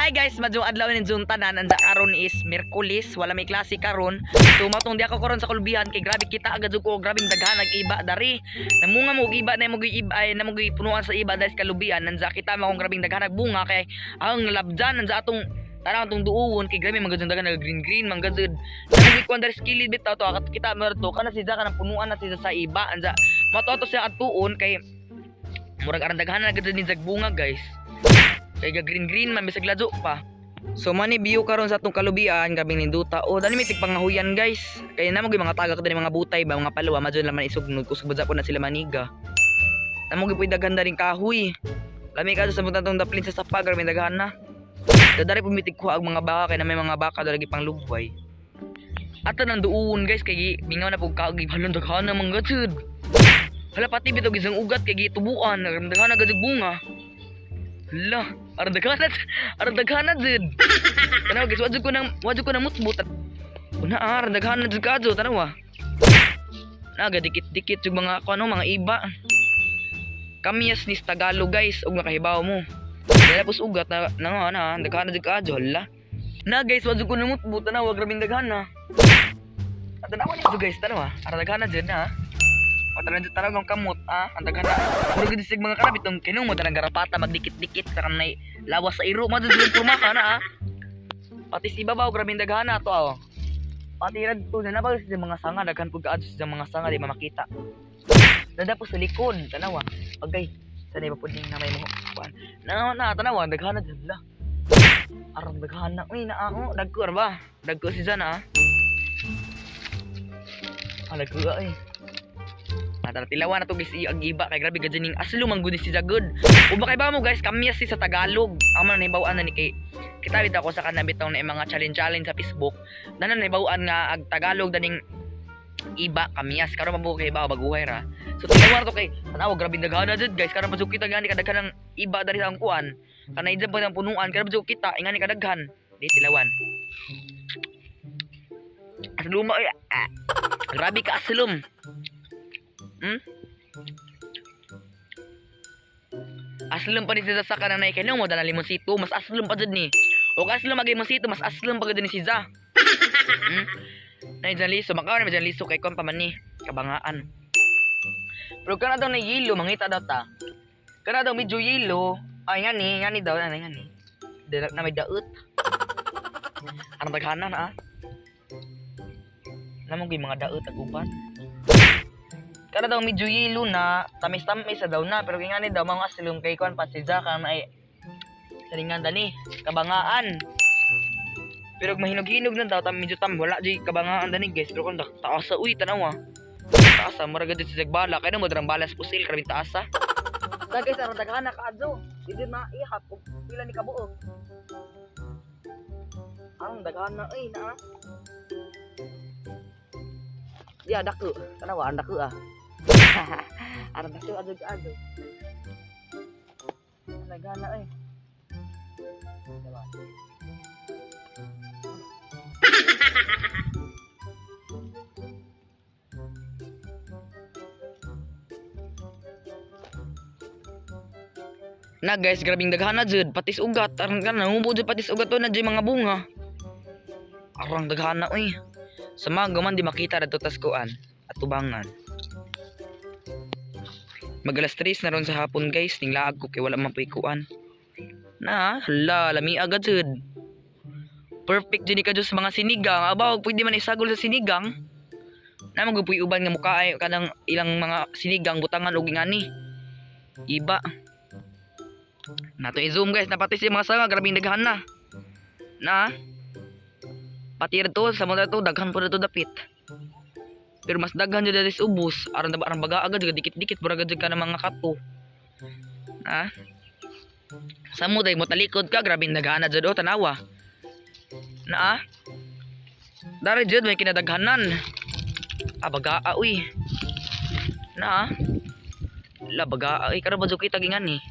Hi guys, madyong adlaw nin June tanan. Anda karon is Miyerkules, wala may klase karon. So matong di ako karon sa Kulubihan kay grabe kita agad ko, grabing daghan nag-iba dari. Namunga mo iba na mo iba ay na mo punuan sa iba dahil sa Kalubihan. Nanza kita mo akong grabing daghan nagbunga kay ang labdan nanza atong tanaw tong duuwon kay grabe magandang daghan nag green magandang. Nagig ko under skilled bit to kita merto kana si kana punuan na siya sa iba. Anza matoto siya atuon kay murag arang daghan na agad ni bunga guys. Kaya green man bisag lazo pa. So mani view karon sa atong Kalubihan, gabing ninduta. O dani mitig pangahuyan guys. Kaya namo gyud mga tagak dani mga butay ba, mga palawa madyon laman isugnog kusog badsa po na sila maniga. Namo gyud daghan daring kahoy. Lami ka sa mutang tong daplin sa sapa grabe daghan na. Dadari pumitig ko ang mga baka kay na may mga baka dali pang lugway. Ato nang duun guys kay mingaw na pug kaog balon daghan na mga gatsud. Hala pati bitaw gisang ugat kay gitubuan daghan na gajig bunga. Hala, arang daghanat jud. Tanaw guys, wadyo ko nang mutbut. Una arang daghanat jud kadto tanaw. Naga dikit-dikit jud mga kuno mga iba. Kamyas ni Tagalog guys, ug nakahibaw mo. Tapos ugat na daghanat jud kadto hala. Na guys, wadyo ko nang mutbut tanaw, grabing daghan na. At tanaw ni guys, tanaw arang daghanat jud na. Patalan jud talagang kamot ang daghan na. Murag gid sig mga karabit tong kinung mo tanang garapata magdikit-dikit sa kanay lawas sa iro madud jud purmaka na Pati si babaw grabing daghan na to Pati rad to na ba sa mga sanga daghan pud kaadto sa mga sanga di makita. Nada po sa likod tanaw pagay sanay ba pud ning namay mo kuan. Na tanaw daghan na jud la. Aram daghan na uy na ako dagko ba? Dagko si Zana dagko ay. Tilawan na to guys ang iba kay grabe gadyan ning aslo mangguni si Jagod. Uba kay ba mo guys kamyas si sa Tagalog. Amo na nahibawaan na ni kay kita bitaw ko sa kanang bitaw na mga challenge sa Facebook. Nanan nahibawaan nga ag Tagalog daning iba kamyas karon mabuo kay ba baguhay ra. So tilawan to kay tanaw grabe daghan na jud guys karon pasuk kita gani kadaghan ng iba dari sa ang kuan. Kanay jud pa ng punuan karon pasuk kita ingani kadaghan. Di tilawan. Aslum grabe ka aslum. Aslum pa ni si Za sa kanang naik kaya mo dala limonsito mas aslum pa jud ni. O aslum magay limonsito mas aslum pa jud ni si Za. Nay jaliso makaon na jaliso kay kon pa man ni kabangaan. Pero kana daw na yelo mangita daw ta. Kana daw medyo yelo. Ay ngani daw ngani. Dala na may daot. Anong daghanan Namo gyud mga daot ag uban. Kada daw medyo yelo na, tamis-tamis daw na, pero kingani daw mga aslum kay kuan pa si Za kan ay salingan dani, kabangaan. Pero mahinog-hinog na daw, medyo wala di kabangaan dani guys, pero kun taasa uy tanaw Taasa murag gid si Zagbala, kay mo drang balas pusil karabing taasa. Sa guys, aron daghan na kaadto. Dili na ihap og pila ni kabuok. Ang daghan na na. Ya dako, tanaw ang dako Arang dako adug. Nagana Diba? Na guys, grabing daghan na jud patis ugat. Arang kana nangubo jud patis ugat to na jud mga bunga. Arang daghan na Sa mga man di makita dito tas kuan at tubangan. Mag-alas 3 na ron sa hapon guys, ning laag ko kay wala man kuan. Na, hala, lami agad jud. Perfect jud ni kadto sa mga sinigang. Abaw, pwede man isagol sa sinigang. Na magupuy uban nga mukha ay kanang ilang mga sinigang butangan og ingani. Iba. Nato i-zoom guys, napati si mga sanga grabing daghan na. Na. Pati rito sa mga to daghan po rito dapit. Pero mas daghan jud diri ubos, aron baga agad dikit-dikit baragad jud ka ng mga kato. Sa mo day mo talikod ka grabe daghan na jud tanawa. Dari jud may kinadaghanan. Bagaa uy. La bagaa karon ba jud kita gingan ni.